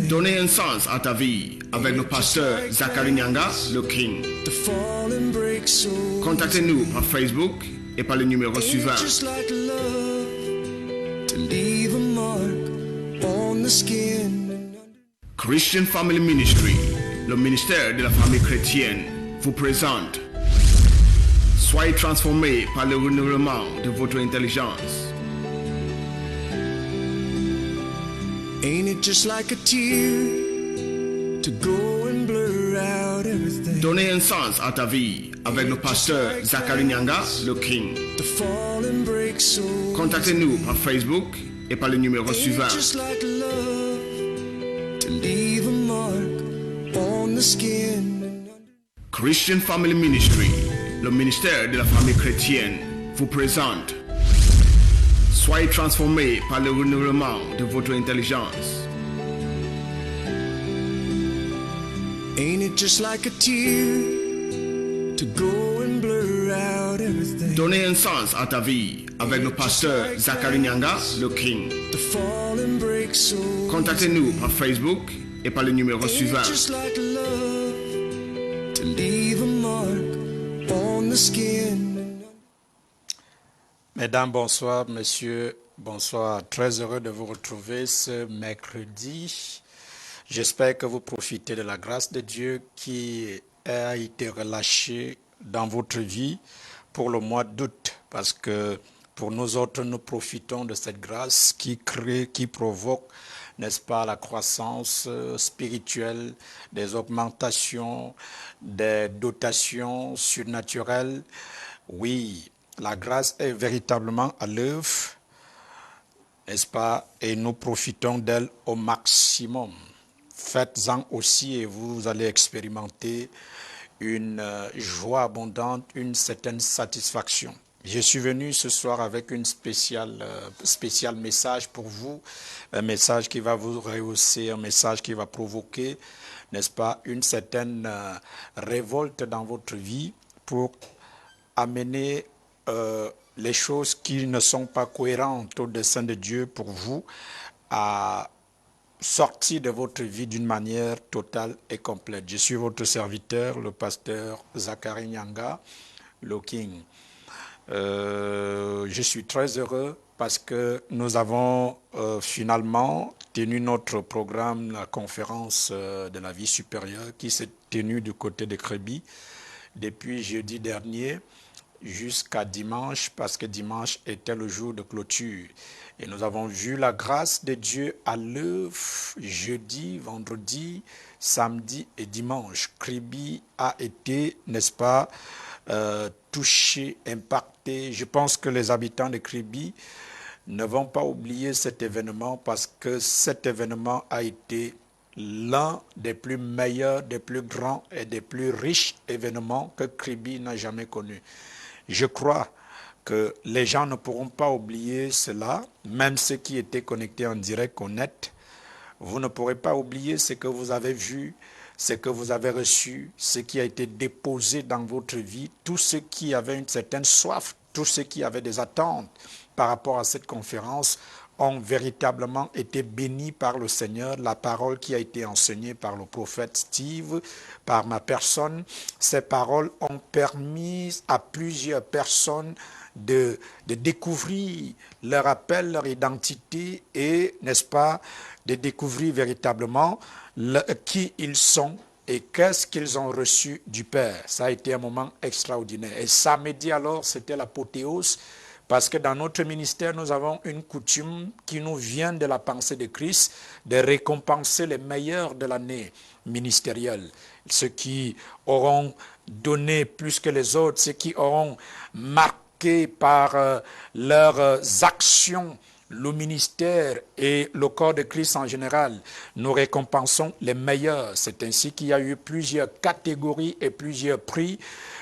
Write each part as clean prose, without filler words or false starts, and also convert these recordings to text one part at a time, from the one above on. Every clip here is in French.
Donnez un sens à ta vie avec le pasteur Zachary Nyanga, le King. Contactez-nous par Facebook et par le numéro suivant. Christian Family Ministry, le ministère de la famille chrétienne, vous présente Soyez transformés par le renouvellement de votre intelligence. Ain't it just like a tear to go and blur out everything? Donnez un sens à ta vie avec le pasteur Zachary Nyanga, le King. To fall and break so. Contactez-nous par Facebook et par le numéro suivant. Just like love to leave a mark on the skin. Christian Family Ministry, le ministère de la famille chrétienne, vous présente Soyez transformés par le renouvellement de votre intelligence. Ain't it just like a tear to go and blur out everything? Donnez un sens à ta vie avec le pasteur Zachary Nyanga, le King. To fall and break so. Contactez-nous par Facebook et par le numéro suivant. Just like love to leave a mark on the skin. Mesdames, bonsoir, messieurs, bonsoir. Très heureux de vous retrouver ce mercredi. J'espère que vous profitez de la grâce de Dieu qui a été relâchée dans votre vie pour le mois d'août. Parce que pour nous autres, nous profitons de cette grâce qui crée, qui provoque, n'est-ce pas, la croissance spirituelle, des augmentations, des dotations surnaturelles. Oui. La grâce est véritablement à l'œuvre, n'est-ce pas? Et nous profitons d'elle au maximum. Faites-en aussi et vous allez expérimenter une joie abondante, une certaine satisfaction. Je suis venu ce soir avec une spécial message pour vous, un message qui va vous rehausser, un message qui va provoquer, n'est-ce pas, une certaine révolte dans votre vie pour amener les choses qui ne sont pas cohérentes au dessein de Dieu pour vous à sortir de votre vie d'une manière totale et complète. Je suis votre serviteur, le pasteur Zachary Nyanga, le King. Je suis très heureux parce que nous avons finalement tenu notre programme, la conférence de la vie supérieure qui s'est tenue du côté de Créby depuis jeudi dernier jusqu'à dimanche, parce que dimanche était le jour de clôture. Et nous avons vu la grâce de Dieu à l'œuvre jeudi, vendredi, samedi et dimanche. Créby a été, n'est-ce pas, touché, impacté. Je pense que les habitants de Créby ne vont pas oublier cet événement parce que cet événement a été l'un des plus meilleurs, des plus grands et des plus riches événements que Créby n'a jamais connus. Je crois que les gens ne pourront pas oublier cela, même ceux qui étaient connectés en direct au net. Vous ne pourrez pas oublier ce que vous avez vu, ce que vous avez reçu, ce qui a été déposé dans votre vie, tous ceux qui avaient une certaine soif, tous ceux qui avaient des attentes par rapport à cette conférence ont véritablement été bénis par le Seigneur. La parole qui a été enseignée par le prophète Steve, par ma personne, ces paroles ont permis à plusieurs personnes de découvrir leur appel, leur identité et, n'est-ce pas, de découvrir véritablement qui ils sont et qu'est-ce qu'ils ont reçu du Père. Ça a été un moment extraordinaire. Et samedi alors, c'était l'apothéose. Parce que dans notre ministère, nous avons une coutume qui nous vient de la pensée de Christ, de récompenser les meilleurs de l'année ministérielle. Ceux qui auront donné plus que les autres, ceux qui auront marqué par leurs actions le ministère et le corps de Christ en général. Nous récompensons les meilleurs. C'est ainsi qu'il y a eu plusieurs catégories et plusieurs prix,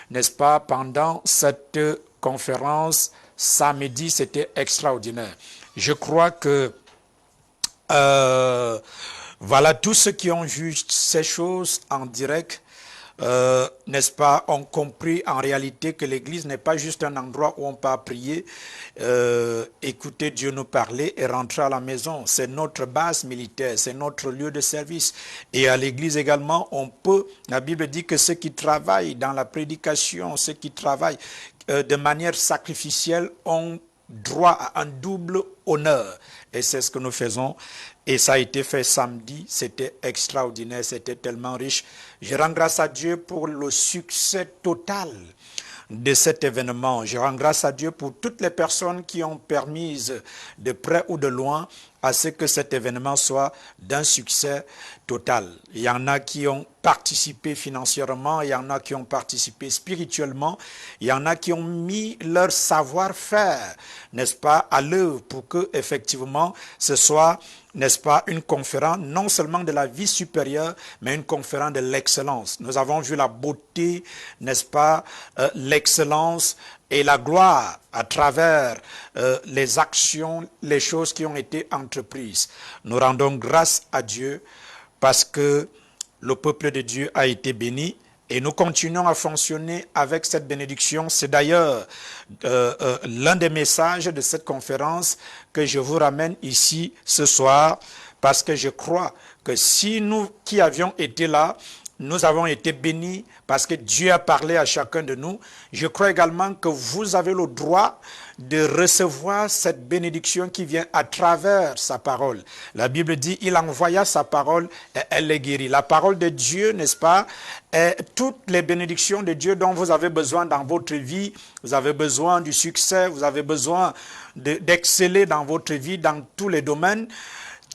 n'est-ce pas, pendant cette conférence. Samedi, c'était extraordinaire. Je crois que voilà, tous ceux qui ont vu ces choses en direct n'est-ce pas, ont compris en réalité que l'église n'est pas juste un endroit où on peut prier, écouter Dieu nous parler et rentrer à la maison. C'est notre base militaire, c'est notre lieu de service. Et à l'église également, on peut, la Bible dit que ceux qui travaillent dans la prédication, ceux qui travaillent de manière sacrificielle ont droit à un double honneur. Et c'est ce que nous faisons. Et ça a été fait samedi. C'était extraordinaire. C'était tellement riche. Je rends grâce à Dieu pour le succès total de cet événement. Je rends grâce à Dieu pour toutes les personnes qui ont permis de près ou de loin à ce que cet événement soit d'un succès total. Il y en a qui ont participé financièrement, il y en a qui ont participé spirituellement, il y en a qui ont mis leur savoir-faire, n'est-ce pas, à l'œuvre pour que effectivement ce soit, n'est-ce pas, une conférence non seulement de la vie supérieure, mais une conférence de l'excellence. Nous avons vu la beauté, n'est-ce pas, l'excellence et la gloire à travers les actions, les choses qui ont été entreprises. Nous rendons grâce à Dieu parce que le peuple de Dieu a été béni et nous continuons à fonctionner avec cette bénédiction. C'est d'ailleurs l'un des messages de cette conférence que je vous ramène ici ce soir parce que je crois que si nous qui avions été là, nous avons été bénis parce que Dieu a parlé à chacun de nous. Je crois également que vous avez le droit de recevoir cette bénédiction qui vient à travers sa parole. La Bible dit, il envoya sa parole et elle les guérit. La parole de Dieu, n'est-ce pas, est toutes les bénédictions de Dieu dont vous avez besoin dans votre vie. Vous avez besoin du succès, vous avez besoin d'exceller dans votre vie, dans tous les domaines.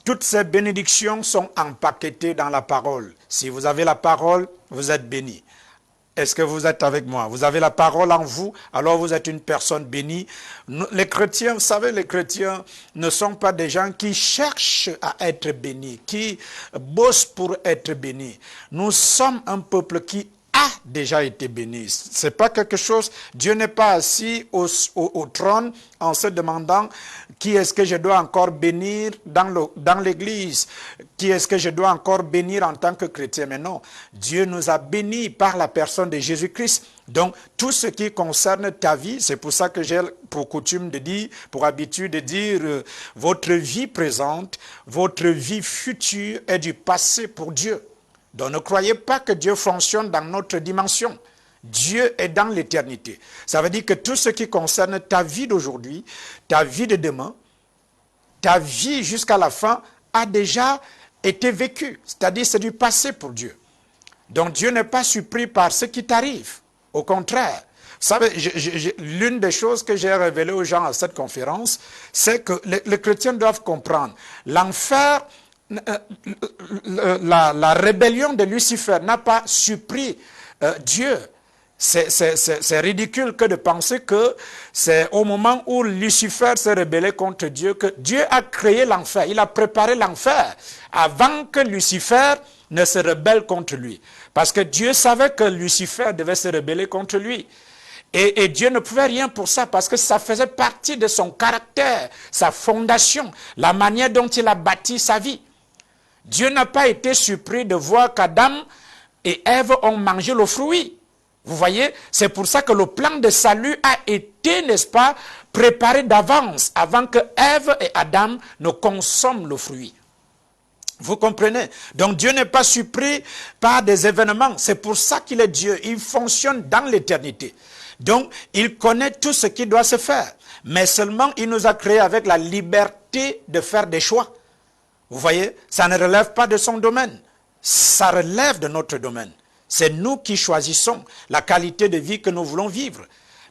Toutes ces bénédictions sont empaquetées dans la parole. Si vous avez la parole, vous êtes béni. Est-ce que vous êtes avec moi? Vous avez la parole en vous, alors vous êtes une personne bénie. Les chrétiens, vous savez, les chrétiens ne sont pas des gens qui cherchent à être bénis, qui bossent pour être bénis. Nous sommes un peuple qui a déjà été béni. C'est pas quelque chose, Dieu n'est pas assis au trône en se demandant qui est-ce que je dois encore bénir dans l'église, qui est-ce que je dois encore bénir en tant que chrétien. Mais non, Dieu nous a bénis par la personne de Jésus-Christ. Donc, tout ce qui concerne ta vie, c'est pour ça que j'ai pour coutume de dire, pour habitude de dire, votre vie présente, votre vie future est du passé pour Dieu. Donc ne croyez pas que Dieu fonctionne dans notre dimension. Dieu est dans l'éternité. Ça veut dire que tout ce qui concerne ta vie d'aujourd'hui, ta vie de demain, ta vie jusqu'à la fin a déjà été vécu. C'est-à-dire c'est du passé pour Dieu. Donc Dieu n'est pas surpris par ce qui t'arrive. Au contraire. Vous savez, l'une des choses que j'ai révélées aux gens à cette conférence, c'est que les chrétiens doivent comprendre. L'enfer, la rébellion de Lucifer n'a pas surpris Dieu. C'est ridicule que de penser que c'est au moment où Lucifer s'est rebellé contre Dieu que Dieu a créé l'enfer. Il a préparé l'enfer avant que Lucifer ne se rebelle contre lui. Parce que Dieu savait que Lucifer devait se rebeller contre lui. Et Dieu ne pouvait rien pour ça parce que ça faisait partie de son caractère, sa fondation, la manière dont il a bâti sa vie. Dieu n'a pas été surpris de voir qu'Adam et Ève ont mangé le fruit. Vous voyez, c'est pour ça que le plan de salut a été, n'est-ce pas, préparé d'avance, avant que Ève et Adam ne consomment le fruit. Vous comprenez? Donc Dieu n'est pas surpris par des événements. C'est pour ça qu'il est Dieu. Il fonctionne dans l'éternité. Donc, il connaît tout ce qui doit se faire. Mais seulement, il nous a créés avec la liberté de faire des choix. Vous voyez, ça ne relève pas de son domaine. Ça relève de notre domaine. C'est nous qui choisissons la qualité de vie que nous voulons vivre.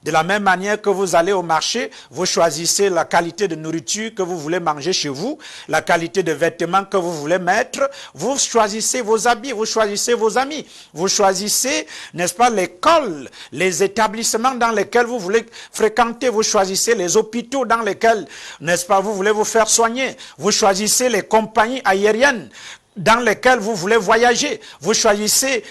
De la même manière que vous allez au marché, vous choisissez la qualité de nourriture que vous voulez manger chez vous, la qualité de vêtements que vous voulez mettre, vous choisissez vos habits, vous choisissez vos amis, vous choisissez, n'est-ce pas, l'école, les établissements dans lesquels vous voulez fréquenter, vous choisissez les hôpitaux dans lesquels, n'est-ce pas, vous voulez vous faire soigner, vous choisissez les compagnies aériennes dans lesquelles vous voulez voyager, vous choisissez.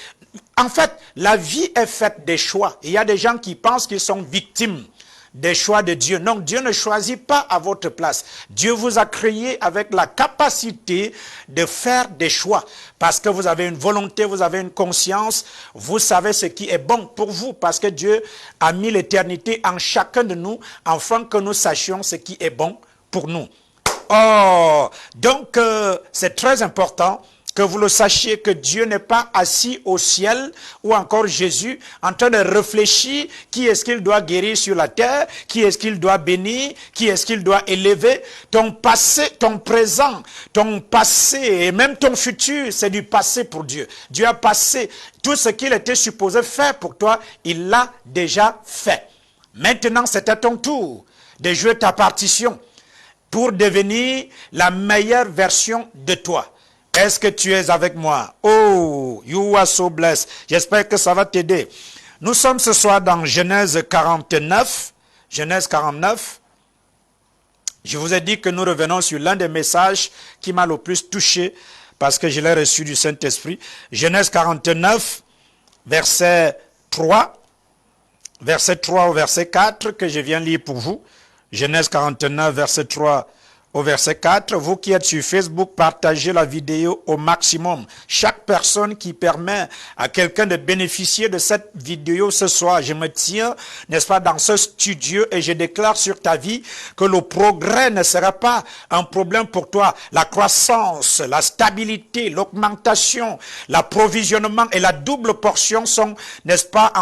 En fait, la vie est faite des choix. Il y a des gens qui pensent qu'ils sont victimes des choix de Dieu. Non, Dieu ne choisit pas à votre place. Dieu vous a créé avec la capacité de faire des choix. Parce que vous avez une volonté, vous avez une conscience, vous savez ce qui est bon pour vous. Parce que Dieu a mis l'éternité en chacun de nous, afin que nous sachions ce qui est bon pour nous. Oh, donc c'est très important que vous le sachiez, que Dieu n'est pas assis au ciel, ou encore Jésus, en train de réfléchir qui est-ce qu'il doit guérir sur la terre, qui est-ce qu'il doit bénir, qui est-ce qu'il doit élever. Ton passé, ton présent, ton passé et même ton futur, c'est du passé pour Dieu. Dieu a passé tout ce qu'il était supposé faire pour toi, il l'a déjà fait. Maintenant, c'est à ton tour de jouer ta partition pour devenir la meilleure version de toi. Est-ce que tu es avec moi? Oh, you are so blessed. J'espère que ça va t'aider. Nous sommes ce soir dans Genèse 49. Genèse 49. Je vous ai dit que nous revenons sur l'un des messages qui m'a le plus touché parce que je l'ai reçu du Saint-Esprit. Genèse 49, verset 3. Verset 3 au verset 4 que je viens lire pour vous. Genèse 49, verset 3 au verset 4. Vous qui êtes sur Facebook, partagez la vidéo au maximum. Chaque personne qui permet à quelqu'un de bénéficier de cette vidéo ce soir, je me tiens, n'est-ce pas, dans ce studio et je déclare sur ta vie que le progrès ne sera pas un problème pour toi. La croissance, la stabilité, l'augmentation, l'approvisionnement et la double portion sont, n'est-ce pas,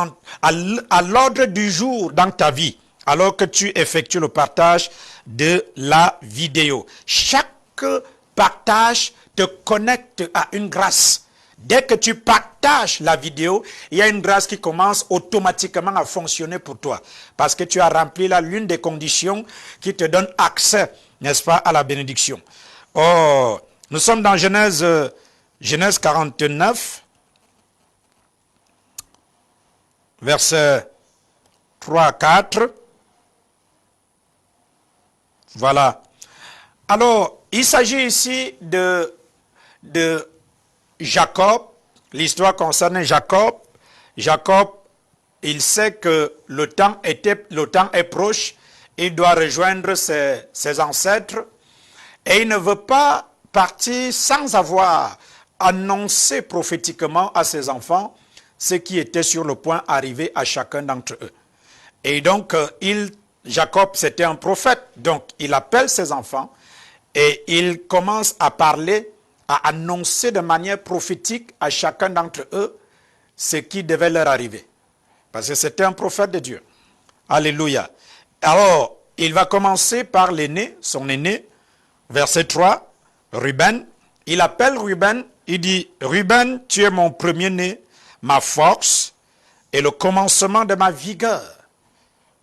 à l'ordre du jour dans ta vie, alors que tu effectues le partage de la vidéo. Chaque partage te connecte à une grâce. Dès que tu partages la vidéo, il y a une grâce qui commence automatiquement à fonctionner pour toi. Parce que tu as rempli là l'une des conditions qui te donne accès, n'est-ce pas, à la bénédiction. Oh, nous sommes dans Genèse 49, versets 3 à 4. Voilà. Alors, il s'agit ici de Jacob. L'histoire concerne Jacob. Jacob, il sait que le temps est proche. Il doit rejoindre ses ancêtres. Et il ne veut pas partir sans avoir annoncé prophétiquement à ses enfants ce qui était sur le point d'arriver à chacun d'entre eux. Et donc, Jacob, c'était un prophète, donc il appelle ses enfants et il commence à parler, à annoncer de manière prophétique à chacun d'entre eux ce qui devait leur arriver. Parce que c'était un prophète de Dieu. Alléluia. Alors, il va commencer par l'aîné, son aîné, verset 3, Ruben. Il appelle Ruben, il dit, Ruben, tu es mon premier-né, ma force et le commencement de ma vigueur.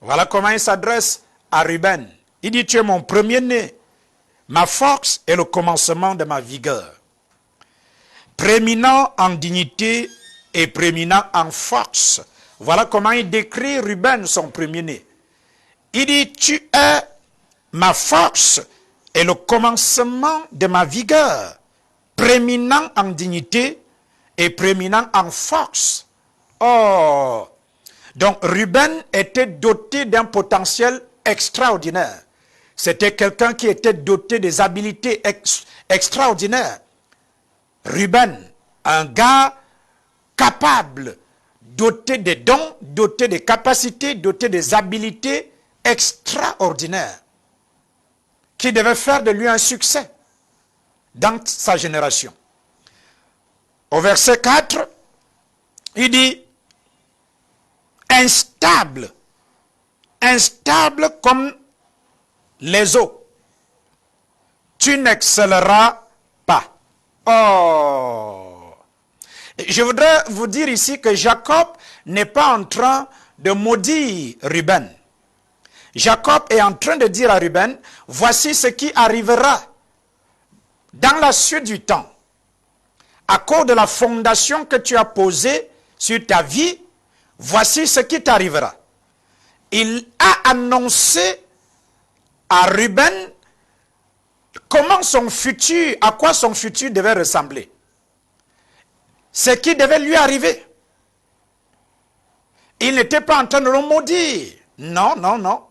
Voilà comment il s'adresse à Ruben. Il dit, tu es mon premier-né, ma force est le commencement de ma vigueur. Prééminent en dignité et prééminent en force. Voilà comment il décrit Ruben, son premier-né. Il dit, tu es ma force et le commencement de ma vigueur. Prééminent en dignité et prééminent en force. Oh! Donc, Ruben était doté d'un potentiel extraordinaire. C'était quelqu'un qui était doté des habiletés extraordinaires. Ruben, un gars capable, doté des dons, doté des capacités, doté des habiletés extraordinaires, qui devait faire de lui un succès dans sa génération. Au verset 4, il dit, instable comme les eaux, tu n'excelleras pas. Oh! Je voudrais vous dire ici que Jacob n'est pas en train de maudire Ruben. Jacob est en train de dire à Ruben, voici ce qui arrivera dans la suite du temps. À cause de la fondation que tu as posée sur ta vie, voici ce qui t'arrivera. Il a annoncé à Ruben comment son futur, à quoi son futur devait ressembler. Ce qui devait lui arriver. Il n'était pas en train de le maudire. Non, non, non.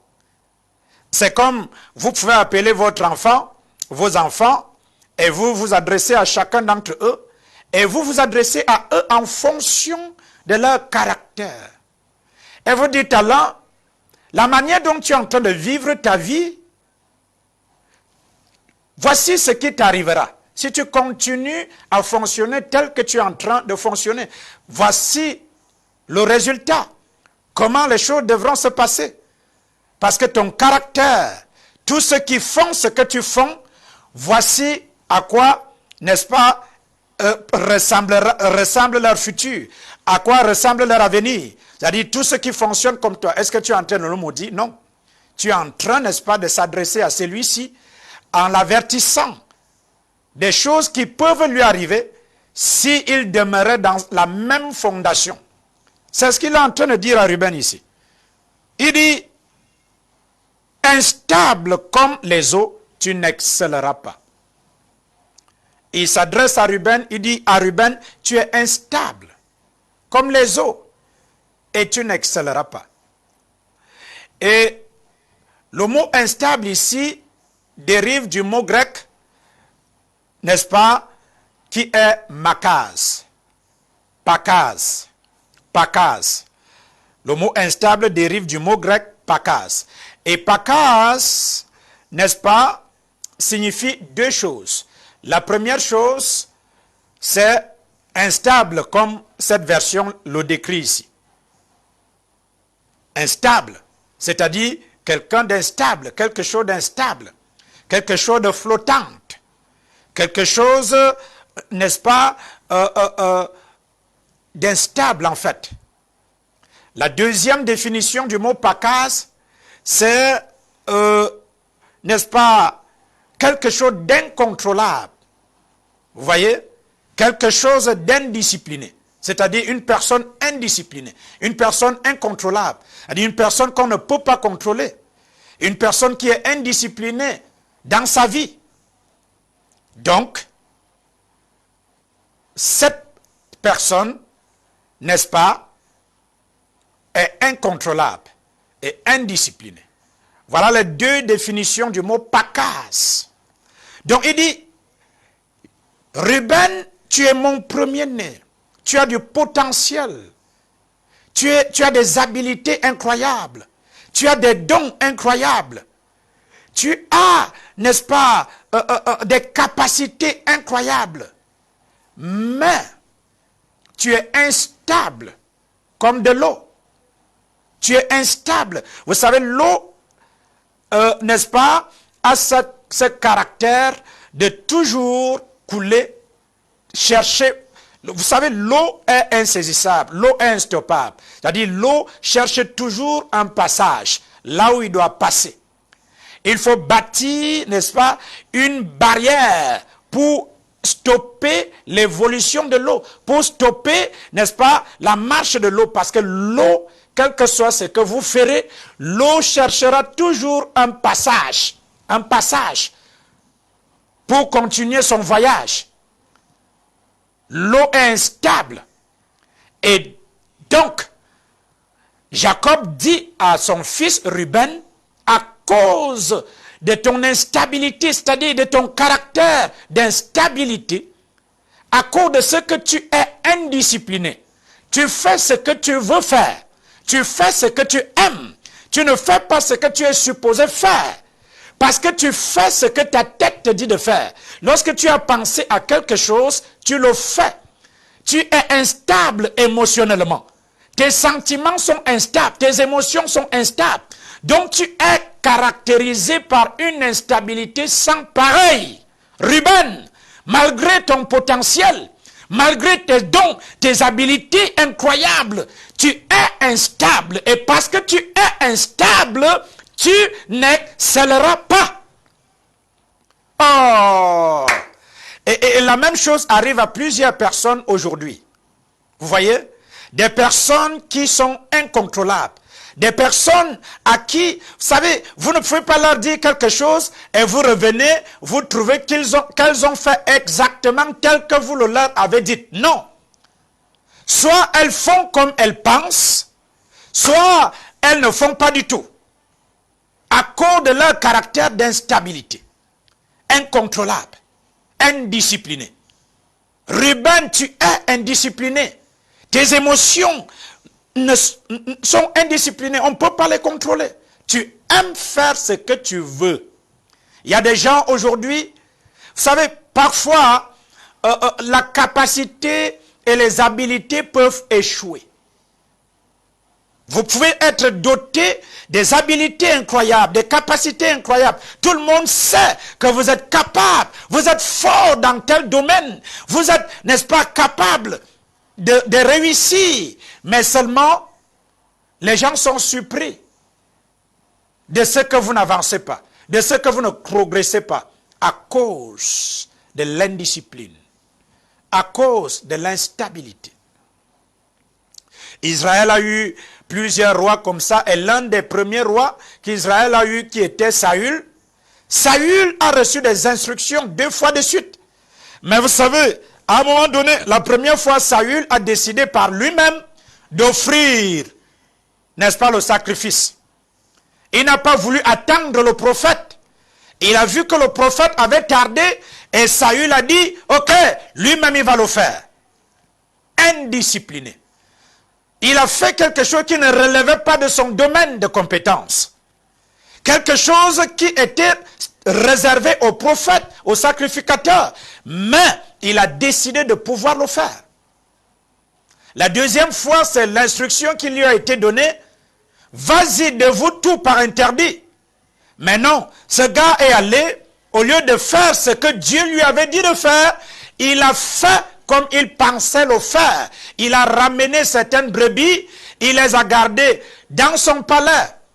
C'est comme vous pouvez appeler votre enfant, vos enfants, et vous vous adressez à chacun d'entre eux, et vous vous adressez à eux en fonction de leur caractère. Et vous dites alors, la manière dont tu es en train de vivre ta vie, voici ce qui t'arrivera. Si tu continues à fonctionner tel que tu es en train de fonctionner, voici le résultat. Comment les choses devront se passer. Parce que ton caractère, tous ceux qui font ce que tu fais, voici à quoi, n'est-ce pas, ressemble leur futur, à quoi ressemble leur avenir. C'est-à-dire tous ceux qui fonctionnent comme toi. Est-ce que tu es en train de le maudire? Non. Tu es en train, n'est-ce pas, de s'adresser à celui-ci en l'avertissant des choses qui peuvent lui arriver s'il demeurait dans la même fondation. C'est ce qu'il est en train de dire à Ruben ici. Il dit, instable comme les eaux, tu n'excelleras pas. Il s'adresse à Ruben, il dit à Ruben, tu es instable comme les eaux et tu n'excelleras pas. Et le mot instable ici dérive du mot grec, n'est-ce pas, qui est makaz. Pakaz. Pakaz. Le mot instable dérive du mot grec pakaz. Et pakaz, n'est-ce pas, signifie deux choses. La première chose, c'est instable, comme cette version le décrit ici. Instable, c'est-à-dire quelqu'un d'instable, quelque chose d'instable, quelque chose de flottante, quelque chose, n'est-ce pas, d'instable en fait. La deuxième définition du mot pakaz, c'est, n'est-ce pas, quelque chose d'incontrôlable. Vous voyez? Quelque chose d'indiscipliné. C'est-à-dire une personne indisciplinée. Une personne incontrôlable. C'est-à-dire une personne qu'on ne peut pas contrôler. Une personne qui est indisciplinée dans sa vie. Donc, cette personne, n'est-ce pas, est incontrôlable et indisciplinée. Voilà les deux définitions du mot pakaz. Donc il dit, Ruben, tu es mon premier-né. Tu as du potentiel. Tu as des habiletés incroyables. Tu as des dons incroyables. Tu as, n'est-ce pas, des capacités incroyables. Mais tu es instable comme de l'eau. Tu es instable. Vous savez, l'eau, n'est-ce pas, a ce caractère de toujours couler, chercher. Vous savez, l'eau est insaisissable, l'eau est instoppable. C'est-à-dire, l'eau cherche toujours un passage, là où il doit passer. Il faut bâtir, n'est-ce pas, une barrière pour stopper l'évolution de l'eau, pour stopper, n'est-ce pas, la marche de l'eau, parce que l'eau, quel que soit ce que vous ferez, l'eau cherchera toujours un passage pour continuer son voyage. L'eau est instable. Et donc, Jacob dit à son fils Ruben, à cause de ton instabilité, c'est-à-dire de ton caractère d'instabilité, à cause de ce que tu es indiscipliné, tu fais ce que tu veux faire, tu fais ce que tu aimes, tu ne fais pas ce que tu es supposé faire. Parce que tu fais ce que ta tête te dit de faire. Lorsque tu as pensé à quelque chose, tu le fais. Tu es instable émotionnellement. Tes sentiments sont instables, tes émotions sont instables. Donc tu es caractérisé par une instabilité sans pareil. Ruben, malgré ton potentiel, malgré tes dons, tes habiletés incroyables, tu es instable. Et parce que tu es instable, tu n'excelleras pas. Oh! Et la même chose arrive à plusieurs personnes aujourd'hui. Vous voyez? Des personnes qui sont incontrôlables. Des personnes à qui, vous savez, vous ne pouvez pas leur dire quelque chose et vous revenez, vous trouvez qu'elles ont fait exactement tel que vous le leur avez dit. Non. Soit elles font comme elles pensent, soit elles ne font pas du tout. à cause de leur caractère d'instabilité, incontrôlable, indiscipliné. Ruben, tu es indiscipliné. Tes émotions sont indisciplinées. On ne peut pas les contrôler. Tu aimes faire ce que tu veux. Il y a des gens aujourd'hui, vous savez, parfois, la capacité et les habiletés peuvent échouer. Vous pouvez être doté des habiletés incroyables, des capacités incroyables. Tout le monde sait que vous êtes capable, vous êtes fort dans tel domaine. Vous êtes, n'est-ce pas, capable de réussir. Mais seulement, les gens sont surpris de ce que vous n'avancez pas, de ce que vous ne progressez pas, à cause de l'indiscipline, à cause de l'instabilité. Israël a eu plusieurs rois comme ça, et l'un des premiers rois qu'Israël a eu, qui était Saül, Saül a reçu des instructions 2 fois de suite. Mais vous savez, à un moment donné, la première fois, Saül a décidé par lui-même d'offrir, n'est-ce pas, le sacrifice. Il n'a pas voulu attendre le prophète. Il a vu que le prophète avait tardé, et Saül a dit, ok, lui-même il va le faire. Indiscipliné. Il a fait quelque chose qui ne relevait pas de son domaine de compétence. Quelque chose qui était réservé au prophète, au sacrificateur. Mais il a décidé de pouvoir le faire. La deuxième fois, c'est l'instruction qui lui a été donnée. Vas-y, dévoue tout par interdit. Mais non, ce gars est allé, au lieu de faire ce que Dieu lui avait dit de faire, il a fait comme il pensait le faire. Il a ramené certaines brebis, il les a gardées dans son palais.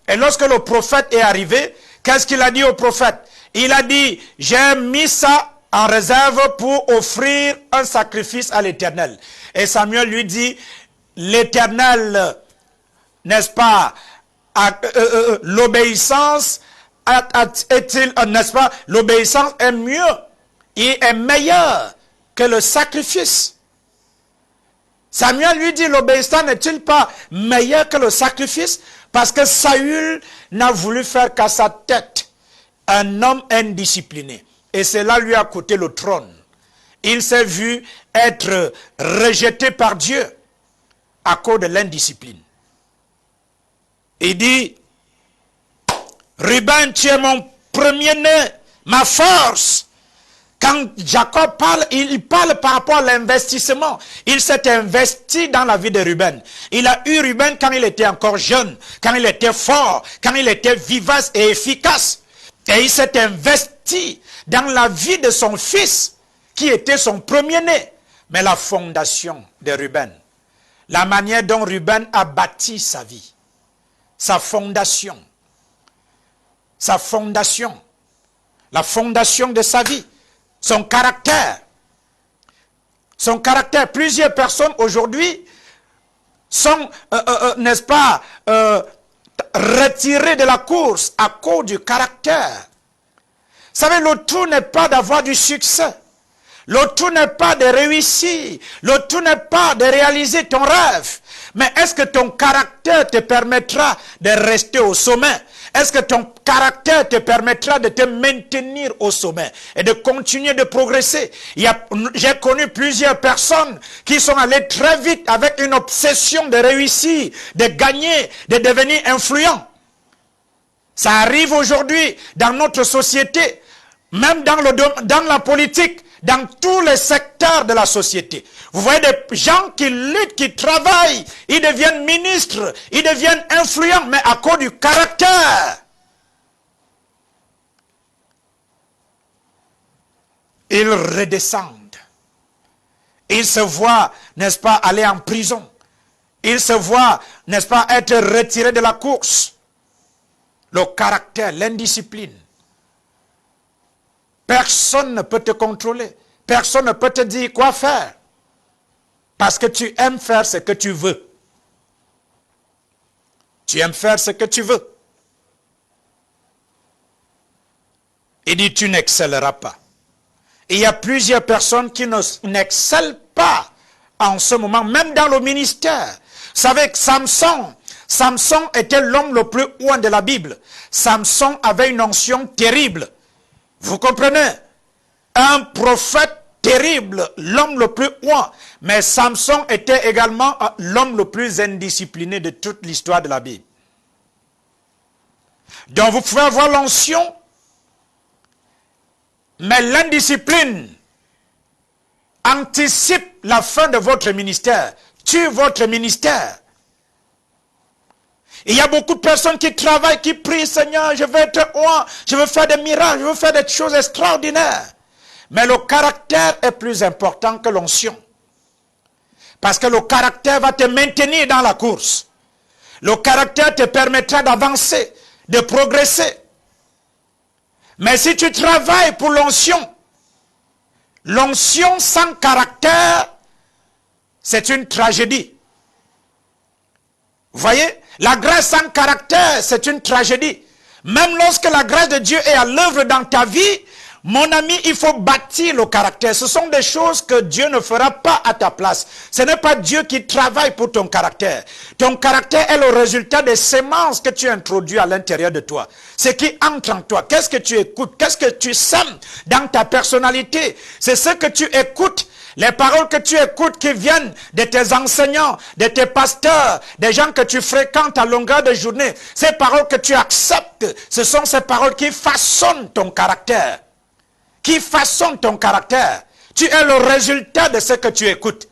Et lorsque le prophète est arrivé, qu'est-ce qu'il a dit au prophète? Il a dit, j'ai mis ça en réserve pour offrir un sacrifice à l'Éternel. Et Samuel lui dit, l'Éternel, n'est-ce pas, l'obéissance est-il, n'est-ce pas, l'obéissance est mieux, il est meilleur que le sacrifice. Samuel lui dit, l'obéissance n'est-il pas meilleur que le sacrifice? Parce que Saül n'a voulu faire qu'à sa tête un homme indiscipliné. Et cela lui a coûté le trône. Il s'est vu être rejeté par Dieu à cause de l'indiscipline. Il dit, Ruben, tu es mon premier-né, ma force. Quand Jacob parle, il parle par rapport à l'investissement. Il s'est investi dans la vie de Ruben. Il a eu Ruben quand il était encore jeune, quand il était fort, quand il était vivace et efficace. Et il s'est investi dans la vie de son fils, qui était son premier-né. Mais la fondation de Ruben, la manière dont Ruben a bâti sa vie, sa fondation, la fondation de sa vie, son caractère. Plusieurs personnes aujourd'hui sont, n'est-ce pas, retirées de la course à cause du caractère. Vous savez, le tout n'est pas d'avoir du succès. Le tout n'est pas de réussir. Le tout n'est pas de réaliser ton rêve. Mais est-ce que ton caractère te permettra de rester au sommet? Est-ce que ton caractère te permettra de te maintenir au sommet et de continuer de progresser? J'ai connu plusieurs personnes qui sont allées très vite avec une obsession de réussir, de gagner, de devenir influents. Ça arrive aujourd'hui dans notre société, même dans la politique, dans tous les secteurs de la société. Vous voyez des gens qui luttent, qui travaillent, ils deviennent ministres, ils deviennent influents, mais à cause du caractère. Ils redescendent. Ils se voient, n'est-ce pas, aller en prison. Ils se voient, n'est-ce pas, être retirés de la course. Le caractère, l'indiscipline. Personne ne peut te contrôler. Personne ne peut te dire quoi faire. Parce que tu aimes faire ce que tu veux. Tu aimes faire ce que tu veux. Il dit, tu n'excelleras pas. Il y a plusieurs personnes qui n'excellent pas en ce moment, même dans le ministère. Vous savez que Samson Samson était l'homme le plus ouin de la Bible. Samson avait une onction terrible. Vous comprenez? Un prophète terrible, l'homme le plus ouin. Mais Samson était également l'homme le plus indiscipliné de toute l'histoire de la Bible. Donc vous pouvez avoir l'onction, mais l'indiscipline anticipe la fin de votre ministère, tue votre ministère. Il y a beaucoup de personnes qui travaillent, qui prient, Seigneur, je veux être ouin, je veux faire des miracles, je veux faire des choses extraordinaires. Mais le caractère est plus important que l'onction. Parce que le caractère va te maintenir dans la course. Le caractère te permettra d'avancer, de progresser. Mais si tu travailles pour l'onction, l'onction sans caractère, c'est une tragédie. Vous voyez? La grâce sans caractère, c'est une tragédie. Même lorsque la grâce de Dieu est à l'œuvre dans ta vie, mon ami, il faut bâtir le caractère. Ce sont des choses que Dieu ne fera pas à ta place. Ce n'est pas Dieu qui travaille pour ton caractère. Ton caractère est le résultat des semences que tu introduis à l'intérieur de toi. Ce qui entre en toi. Qu'est-ce que tu écoutes? Qu'est-ce que tu sèmes dans ta personnalité? C'est ce que tu écoutes. Les paroles que tu écoutes qui viennent de tes enseignants, de tes pasteurs, des gens que tu fréquentes à longueur de journée, ces paroles que tu acceptes, ce sont ces paroles qui façonnent ton caractère. Qui façonnent ton caractère. Tu es le résultat de ce que tu écoutes.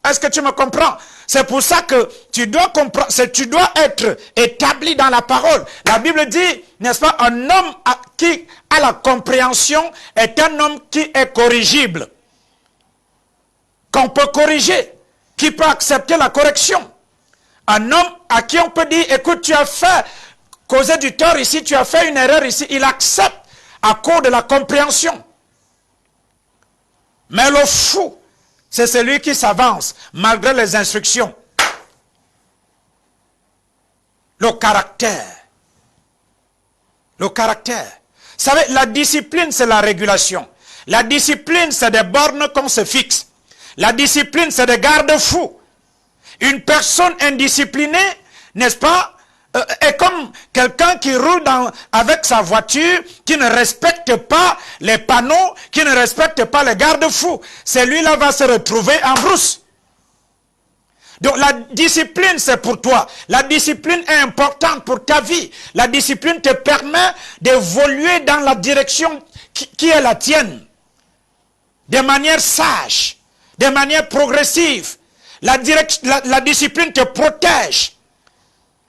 Est-ce que tu me comprends? C'est pour ça que tu dois comprendre, tu dois être établi dans la parole. La Bible dit, n'est-ce pas, un homme qui a la compréhension est un homme qui est corrigible. Qu'on peut corriger, qui peut accepter la correction. Un homme à qui on peut dire, écoute, tu as fait causer du tort ici, tu as fait une erreur ici, il accepte à cause de la compréhension. Mais le fou, c'est celui qui s'avance malgré les instructions. Le caractère. Le caractère. Vous savez, la discipline, c'est la régulation. La discipline, c'est des bornes qu'on se fixe. La discipline, c'est des garde-fous. Une personne indisciplinée, n'est-ce pas, est comme quelqu'un qui roule avec sa voiture, qui ne respecte pas les panneaux, qui ne respecte pas les garde-fous. Celui-là va se retrouver en brousse. Donc la discipline, c'est pour toi. La discipline est importante pour ta vie. La discipline te permet d'évoluer dans la direction qui est la tienne. De manière sage. De manière progressive. La discipline te protège.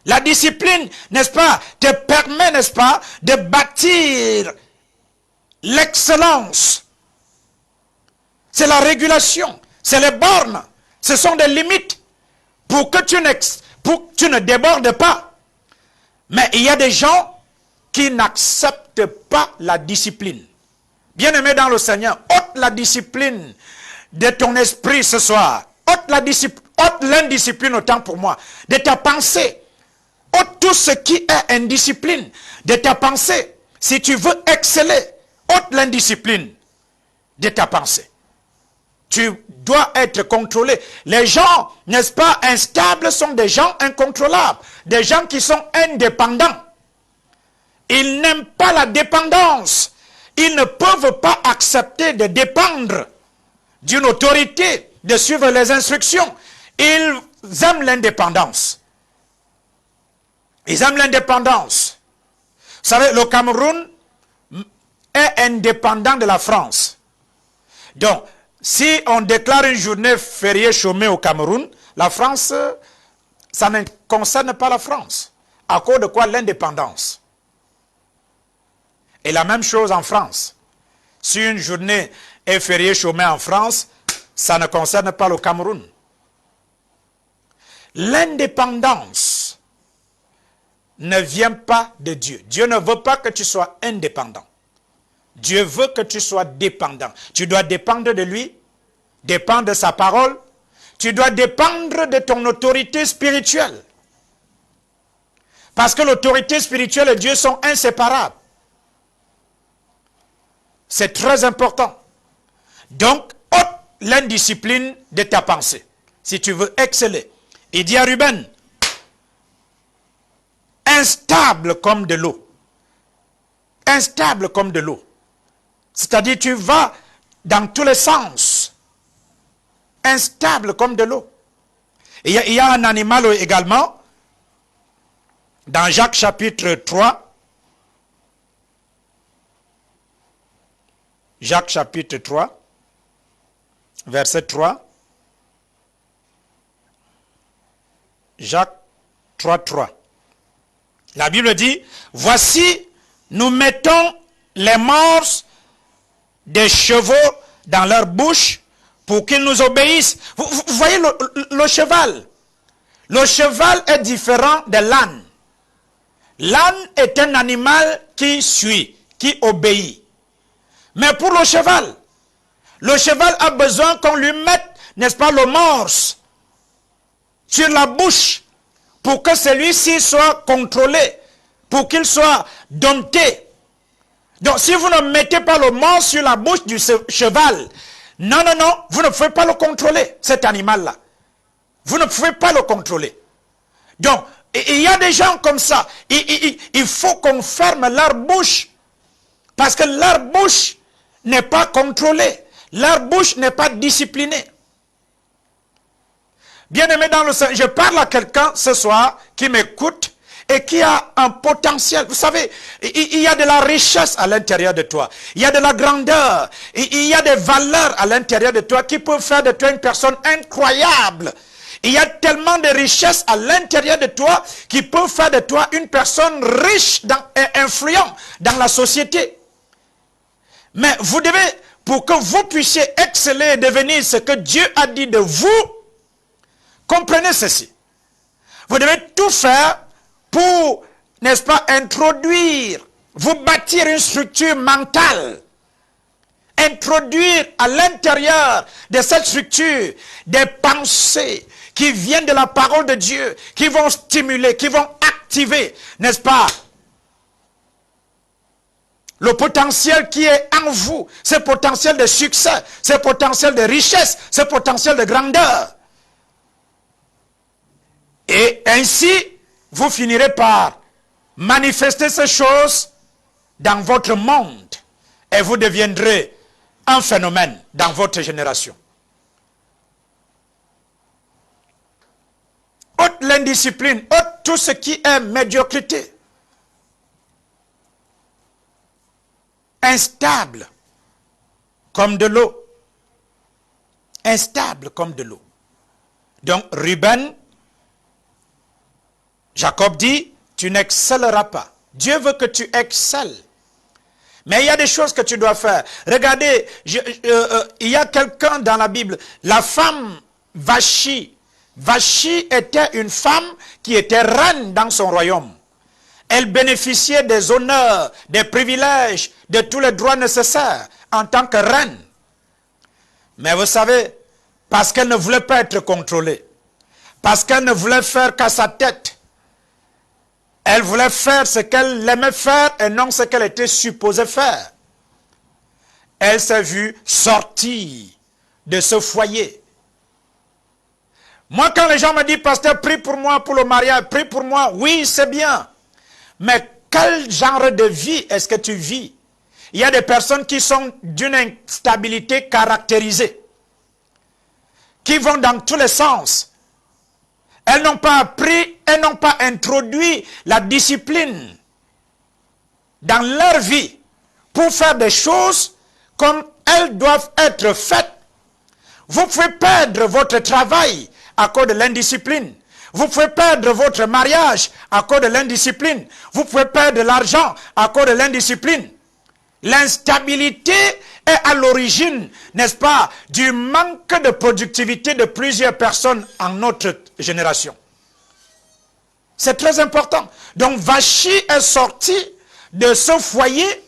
La discipline, n'est-ce pas, te permet, n'est-ce pas, de bâtir l'excellence. C'est la régulation. C'est les bornes. Ce sont des limites pour que tu ne débordes pas. Mais il y a des gens qui n'acceptent pas la discipline. Bien-aimé dans le Seigneur, ôte la discipline de ton esprit ce soir. Ôte l'indiscipline autant pour moi. De ta pensée. Ôte tout ce qui est indiscipline de ta pensée. Si tu veux exceller, ôte l'indiscipline de ta pensée. Tu dois être contrôlé. Les gens, n'est-ce pas, instables sont des gens incontrôlables. Des gens qui sont indépendants. Ils n'aiment pas la dépendance. Ils ne peuvent pas accepter de dépendre d'une autorité, de suivre les instructions. Ils aiment l'indépendance. Ils aiment l'indépendance. Vous savez, le Cameroun est indépendant de la France. Donc, si on déclare une journée fériée chômée au Cameroun, la France, ça ne concerne pas la France. À cause de quoi? L'indépendance. Et la même chose en France. Si une journée est fériée chômée en France, ça ne concerne pas le Cameroun. L'indépendance ne vient pas de Dieu. Dieu ne veut pas que tu sois indépendant. Dieu veut que tu sois dépendant. Tu dois dépendre de lui, dépendre de sa parole. Tu dois dépendre de ton autorité spirituelle. Parce que l'autorité spirituelle et Dieu sont inséparables. C'est très important. Donc, ôte l'indiscipline de ta pensée. Si tu veux exceller. Il dit à Ruben, instable comme de l'eau. Instable comme de l'eau. C'est-à-dire tu vas dans tous les sens. Instable comme de l'eau. Il y a un animal également, dans Jacques chapitre 3. Jacques chapitre 3, verset 3. Jacques 3, 3. La Bible dit, voici, nous mettons les morses des chevaux dans leur bouche pour qu'ils nous obéissent. Vous voyez le cheval. Le cheval est différent de l'âne. L'âne est un animal qui suit, qui obéit. Mais pour le cheval a besoin qu'on lui mette, n'est-ce pas, le morse sur la bouche pour que celui-ci soit contrôlé, pour qu'il soit dompté. Donc si vous ne mettez pas le morse sur la bouche du cheval, non, vous ne pouvez pas le contrôler, cet animal-là. Vous ne pouvez pas le contrôler. Donc, il y a des gens comme ça. Il faut qu'on ferme leur bouche. Parce que leur bouche n'est pas contrôlée. Leur bouche n'est pas disciplinée. Bien-aimé dans le Seigneur, je parle à quelqu'un ce soir qui m'écoute et qui a un potentiel. Vous savez, il y a de la richesse à l'intérieur de toi. Il y a de la grandeur. Il y a des valeurs à l'intérieur de toi qui peuvent faire de toi une personne incroyable. Il y a tellement de richesses à l'intérieur de toi qui peuvent faire de toi une personne riche et influente dans la société. Mais vous devez, pour que vous puissiez exceller et devenir ce que Dieu a dit de vous, comprenez ceci. Vous devez tout faire pour, n'est-ce pas, introduire, vous bâtir une structure mentale. Introduire à l'intérieur de cette structure des pensées qui viennent de la parole de Dieu, qui vont stimuler, qui vont activer, n'est-ce pas, le potentiel qui est en vous, ce potentiel de succès, ce potentiel de richesse, ce potentiel de grandeur. Et ainsi, vous finirez par manifester ces choses dans votre monde et vous deviendrez un phénomène dans votre génération. Ôte l'indiscipline, ôte tout ce qui est médiocrité. Instable comme de l'eau. Instable comme de l'eau. Donc Ruben, Jacob dit, tu n'excelleras pas. Dieu veut que tu excelles. Mais il y a des choses que tu dois faire. Regardez, il y a quelqu'un dans la Bible, la femme Vachi. Vachi était une femme qui était reine dans son royaume. Elle bénéficiait des honneurs, des privilèges, de tous les droits nécessaires en tant que reine. Mais vous savez, parce qu'elle ne voulait pas être contrôlée, parce qu'elle ne voulait faire qu'à sa tête, elle voulait faire ce qu'elle aimait faire et non ce qu'elle était supposée faire. Elle s'est vue sortir de ce foyer. Moi, quand les gens me disent, pasteur, prie pour moi pour le mariage, prie pour moi, oui, c'est bien. Mais quel genre de vie est-ce que tu vis? Il y a des personnes qui sont d'une instabilité caractérisée, qui vont dans tous les sens. Elles n'ont pas appris, elles n'ont pas introduit la discipline dans leur vie pour faire des choses comme elles doivent être faites. Vous pouvez perdre votre travail à cause de l'indiscipline. Vous pouvez perdre votre mariage à cause de l'indiscipline. Vous pouvez perdre l'argent à cause de l'indiscipline. L'instabilité est à l'origine, n'est-ce pas, du manque de productivité de plusieurs personnes en notre génération. C'est très important. Donc Vachi est sorti de ce foyer,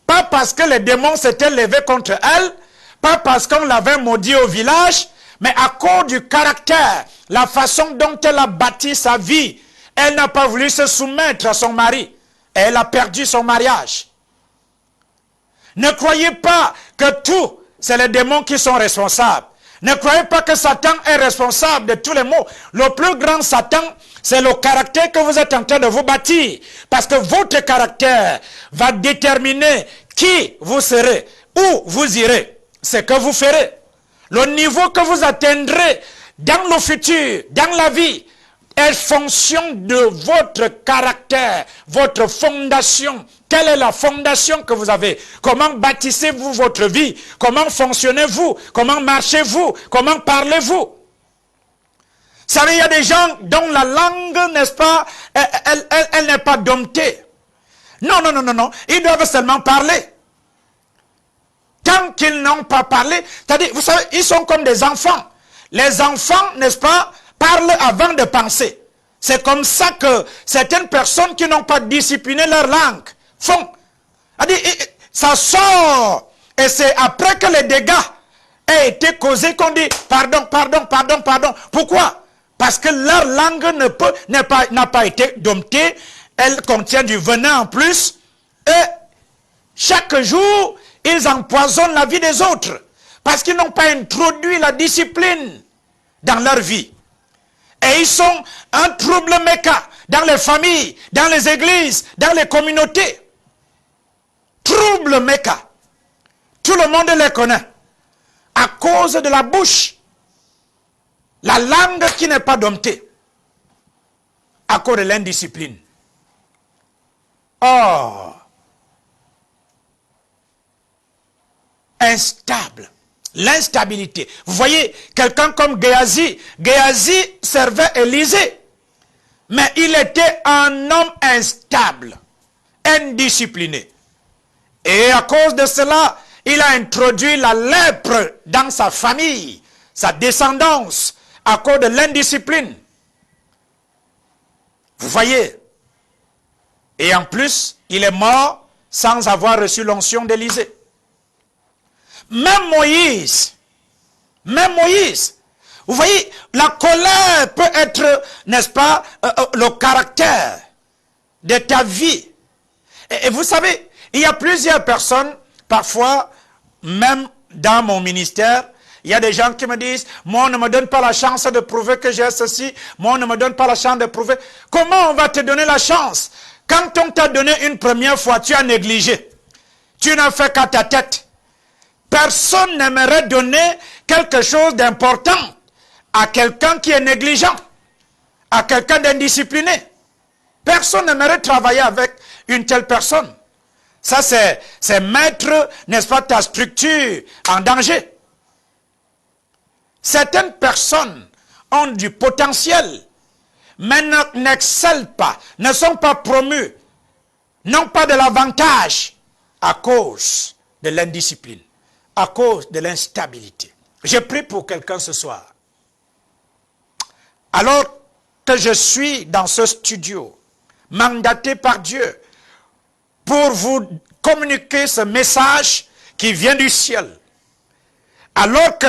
pas parce que les démons s'étaient levés contre elle, pas parce qu'on l'avait maudit au village, mais à cause du caractère, la façon dont elle a bâti sa vie. Elle n'a pas voulu se soumettre à son mari. Et elle a perdu son mariage. Ne croyez pas que tout, c'est les démons qui sont responsables. Ne croyez pas que Satan est responsable de tous les maux. Le plus grand Satan, c'est le caractère que vous êtes en train de vous bâtir. Parce que votre caractère va déterminer qui vous serez, où vous irez, ce que vous ferez. Le niveau que vous atteindrez dans le futur, dans la vie, est fonction de votre caractère, votre fondation. Quelle est la fondation que vous avez? Comment bâtissez-vous votre vie? Comment fonctionnez-vous? Comment marchez-vous? Comment parlez-vous? Vous savez, il y a des gens dont la langue, n'est-ce pas, elle n'est pas domptée. Non, non, non, non, non. Ils doivent seulement parler. Tant qu'ils n'ont pas parlé, c'est-à-dire, vous savez, ils sont comme des enfants. Les enfants, n'est-ce pas, parlent avant de penser. C'est comme ça que certaines personnes qui n'ont pas discipliné leur langue font. Ça sort. Et c'est après que les dégâts aient été causés qu'on dit pardon, pardon, pardon, pardon. Pourquoi? Parce que leur langue n'a pas été domptée. Elle contient du venin en plus. Et chaque jour, ils empoisonnent la vie des autres. Parce qu'ils n'ont pas introduit la discipline dans leur vie. Et ils sont un troublemaker dans les familles, dans les églises, dans les communautés. Troublemaker. Tout le monde les connaît. À cause de la bouche. La langue qui n'est pas domptée. À cause de l'indiscipline. Oh. Instable. L'instabilité. Vous voyez, quelqu'un comme Géasi. Géasi servait Élisée. Mais il était un homme instable. Indiscipliné. Et à cause de cela, il a introduit la lèpre dans sa famille, sa descendance, à cause de l'indiscipline. Vous voyez. Et en plus, il est mort sans avoir reçu l'onction d'Élisée. Même Moïse, vous voyez, la colère peut être, n'est-ce pas, le caractère de ta vie. Et vous savez, il y a plusieurs personnes, parfois, même dans mon ministère, il y a des gens qui me disent, moi on ne me donne pas la chance de prouver que j'ai ceci, moi on ne me donne pas la chance de prouver. Comment on va te donner la chance? Quand on t'a donné une première fois, tu as négligé. Tu n'as fait qu'à ta tête. Personne n'aimerait donner quelque chose d'important à quelqu'un qui est négligent, à quelqu'un d'indiscipliné. Personne n'aimerait travailler avec une telle personne. Ça, c'est mettre, n'est-ce pas, ta structure en danger. Certaines personnes ont du potentiel, mais n'excellent pas, ne sont pas promues, n'ont pas de l'avantage à cause de l'indiscipline. À cause de l'instabilité. Je prie pour quelqu'un ce soir. Alors que je suis dans ce studio, mandaté par Dieu, pour vous communiquer ce message qui vient du ciel, alors que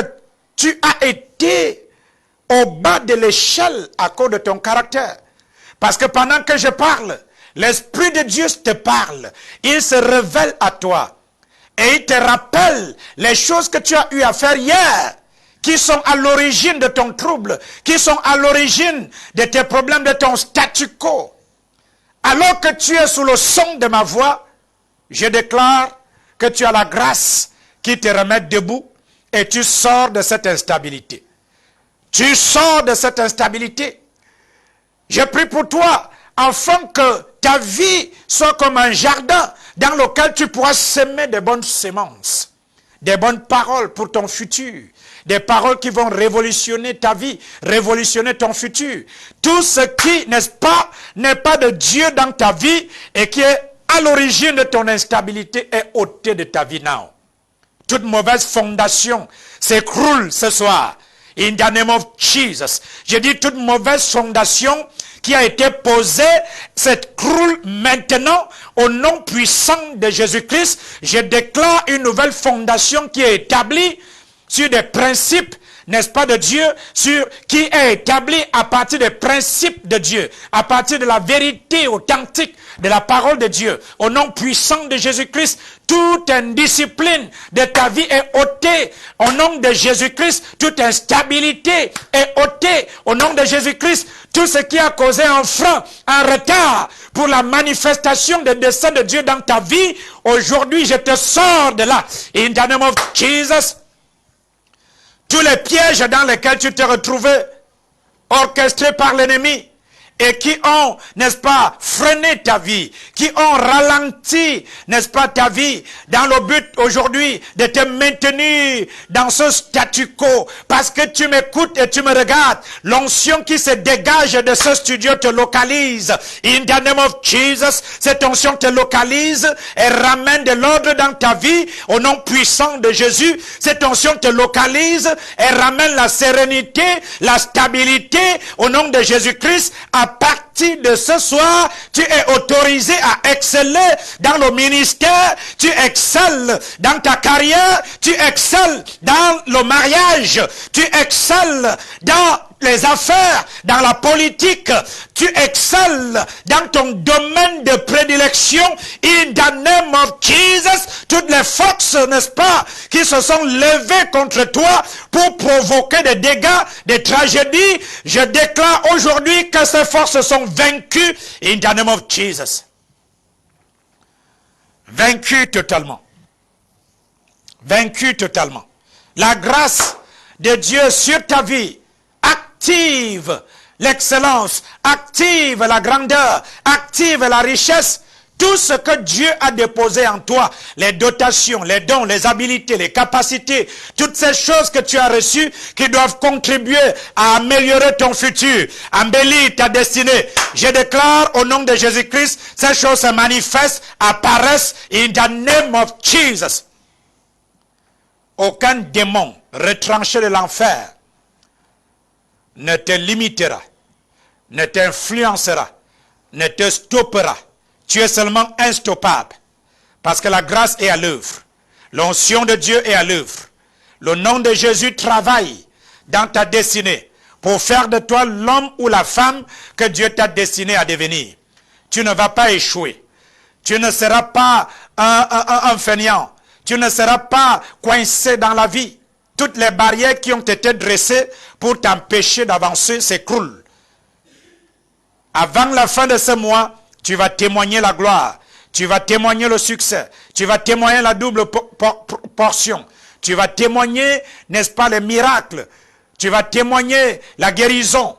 tu as été au bas de l'échelle à cause de ton caractère, parce que pendant que je parle, l'Esprit de Dieu te parle, il se révèle à toi. Et il te rappelle les choses que tu as eu à faire hier, qui sont à l'origine de ton trouble, qui sont à l'origine de tes problèmes, de ton statu quo. Alors que tu es sous le son de ma voix, je déclare que tu as la grâce qui te remet debout et tu sors de cette instabilité. Tu sors de cette instabilité. Je prie pour toi, afin que ta vie soit comme un jardin dans lequel tu pourras semer des bonnes semences, des bonnes paroles pour ton futur, des paroles qui vont révolutionner ta vie, révolutionner ton futur. Tout ce qui, n'est-ce pas, n'est pas de Dieu dans ta vie et qui est à l'origine de ton instabilité est ôté de ta vie now. Toute mauvaise fondation s'écroule ce soir. In the name of Jesus. Je dis toute mauvaise fondation qui a été posée, s'écroule maintenant au nom puissant de Jésus-Christ. Je déclare une nouvelle fondation qui est établie sur des principes n'est-ce pas, de Dieu, qui est établi à partir des principes de Dieu, à partir de la vérité authentique de la parole de Dieu. Au nom puissant de Jésus-Christ, toute indiscipline de ta vie est ôtée. Au nom de Jésus-Christ, toute instabilité est ôtée. Au nom de Jésus-Christ, tout ce qui a causé un frein, un retard pour la manifestation des desseins de Dieu dans ta vie, aujourd'hui, je te sors de là. In the name of Jesus, tous les pièges dans lesquels tu te retrouvais, orchestrés par l'ennemi, et qui ont, n'est-ce pas, freiné ta vie, qui ont ralenti, n'est-ce pas, ta vie, dans le but aujourd'hui de te maintenir dans ce statu quo, parce que tu m'écoutes et tu me regardes, l'onction qui se dégage de ce studio te localise. In the name of Jesus, cette onction te localise et ramène de l'ordre dans ta vie, au nom puissant de Jésus. Cette onction te localise et ramène la sérénité, la stabilité, au nom de Jésus-Christ. À partir de ce soir, tu es autorisé à exceller dans le ministère, tu excelles dans ta carrière, tu excelles dans le mariage, tu excelles dans les affaires, dans la politique, tu excelles dans ton domaine de prédilection. In the name of Jesus, toutes les forces, n'est-ce pas, qui se sont levées contre toi pour provoquer des dégâts, des tragédies, je déclare aujourd'hui que ces forces sont vaincues. In the name of Jesus. Vaincues totalement. Vaincues totalement. La grâce de Dieu sur ta vie active l'excellence, active la grandeur, active la richesse, tout ce que Dieu a déposé en toi, les dotations, les dons, les habilités, les capacités, toutes ces choses que tu as reçues qui doivent contribuer à améliorer ton futur, embellir ta destinée. Je déclare au nom de Jésus-Christ, ces choses se manifestent, apparaissent in the name of Jesus. Aucun démon retranché de l'enfer ne te limitera, ne t'influencera, ne te stoppera. Tu es seulement instoppable. Parce que la grâce est à l'œuvre. L'onction de Dieu est à l'œuvre. Le nom de Jésus travaille dans ta destinée pour faire de toi l'homme ou la femme que Dieu t'a destiné à devenir. Tu ne vas pas échouer. Tu ne seras pas un fainéant. Tu ne seras pas coincé dans la vie. Toutes les barrières qui ont été dressées pour t'empêcher d'avancer s'écroulent. Avant la fin de ce mois, tu vas témoigner la gloire. Tu vas témoigner le succès. Tu vas témoigner la double portion. Tu vas témoigner, n'est-ce pas, les miracles. Tu vas témoigner la guérison.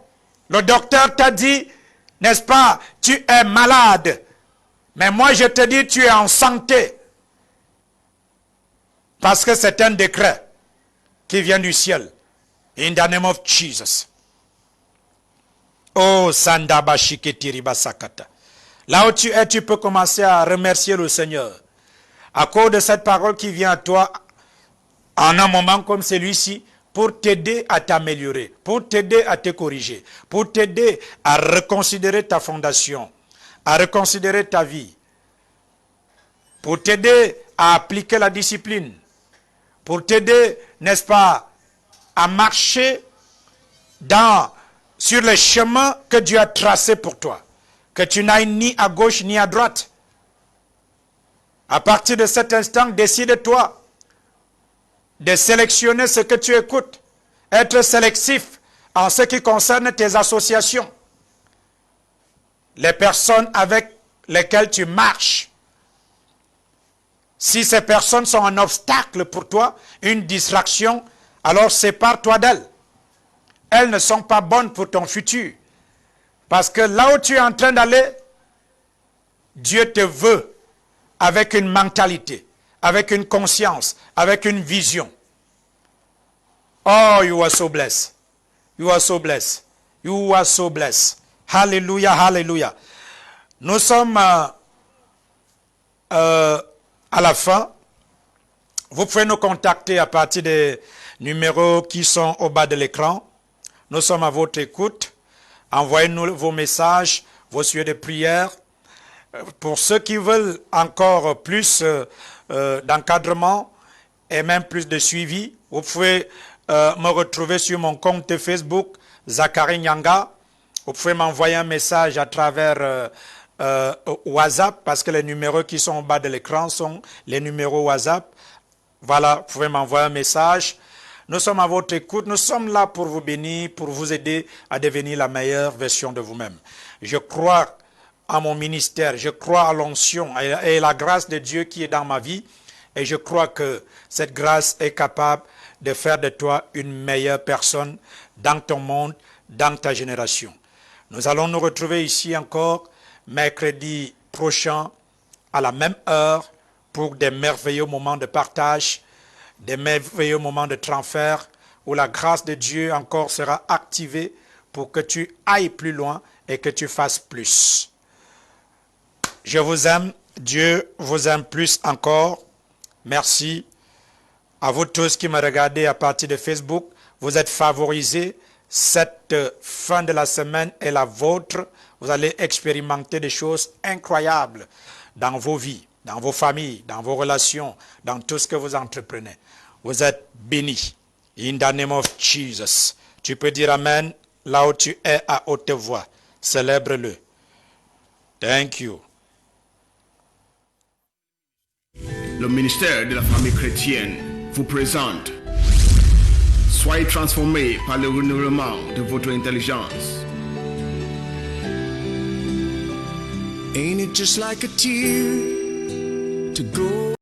Le docteur t'a dit, n'est-ce pas, tu es malade. Mais moi je te dis, tu es en santé. Parce que c'est un décret qui vient du ciel. In the name of Jesus. Oh, Sandabashiketiribasakata. Là où tu es, tu peux commencer à remercier le Seigneur. À cause de cette parole qui vient à toi en un moment comme celui-ci, pour t'aider à t'améliorer, pour t'aider à te corriger, pour t'aider à reconsidérer ta fondation, à reconsidérer ta vie, pour t'aider à appliquer la discipline, pour t'aider, n'est-ce pas, à marcher sur les chemins que Dieu a tracés pour toi. Que tu n'ailles ni à gauche ni à droite. À partir de cet instant, décide-toi de sélectionner ce que tu écoutes. Être sélectif en ce qui concerne tes associations. Les personnes avec lesquelles tu marches. Si ces personnes sont un obstacle pour toi, une distraction, alors sépare-toi d'elles. Elles ne sont pas bonnes pour ton futur. Parce que là où tu es en train d'aller, Dieu te veut avec une mentalité, avec une conscience, avec une vision. Oh, you are so blessed. You are so blessed. You are so blessed. Hallelujah, hallelujah. Nous sommes à la fin. Vous pouvez nous contacter à partir des numéros qui sont au bas de l'écran. Nous sommes à votre écoute. Envoyez-nous vos messages, vos sujets de prière. Pour ceux qui veulent encore plus d'encadrement et même plus de suivi, vous pouvez me retrouver sur mon compte Facebook, Zachary Nyanga. Vous pouvez m'envoyer un message à travers WhatsApp, parce que les numéros qui sont au bas de l'écran sont les numéros WhatsApp. Voilà, vous pouvez m'envoyer un message. Nous sommes à votre écoute. Nous sommes là pour vous bénir, pour vous aider à devenir la meilleure version de vous-même. Je crois à mon ministère, je crois à l'onction et la grâce de Dieu qui est dans ma vie. Et je crois que cette grâce est capable de faire de toi une meilleure personne dans ton monde, dans ta génération. Nous allons nous retrouver ici encore mercredi prochain à la même heure pour des merveilleux moments de partage, des merveilleux moments de transfert où la grâce de Dieu encore sera activée pour que tu ailles plus loin et que tu fasses plus. Je vous aime, Dieu vous aime plus encore. Merci à vous tous qui me regardez à partir de Facebook. Vous êtes favorisés. Cette fin de la semaine est la vôtre. Vous allez expérimenter des choses incroyables dans vos vies, dans vos familles, dans vos relations, dans tout ce que vous entreprenez. Vous êtes bénis. In the name of Jesus. Tu peux dire Amen là où tu es à haute voix. Célèbre-le. Thank you. Le ministère de la famille chrétienne vous présente Soyez transformés par le renouvellement de votre intelligence. Ain't it just like a tear to go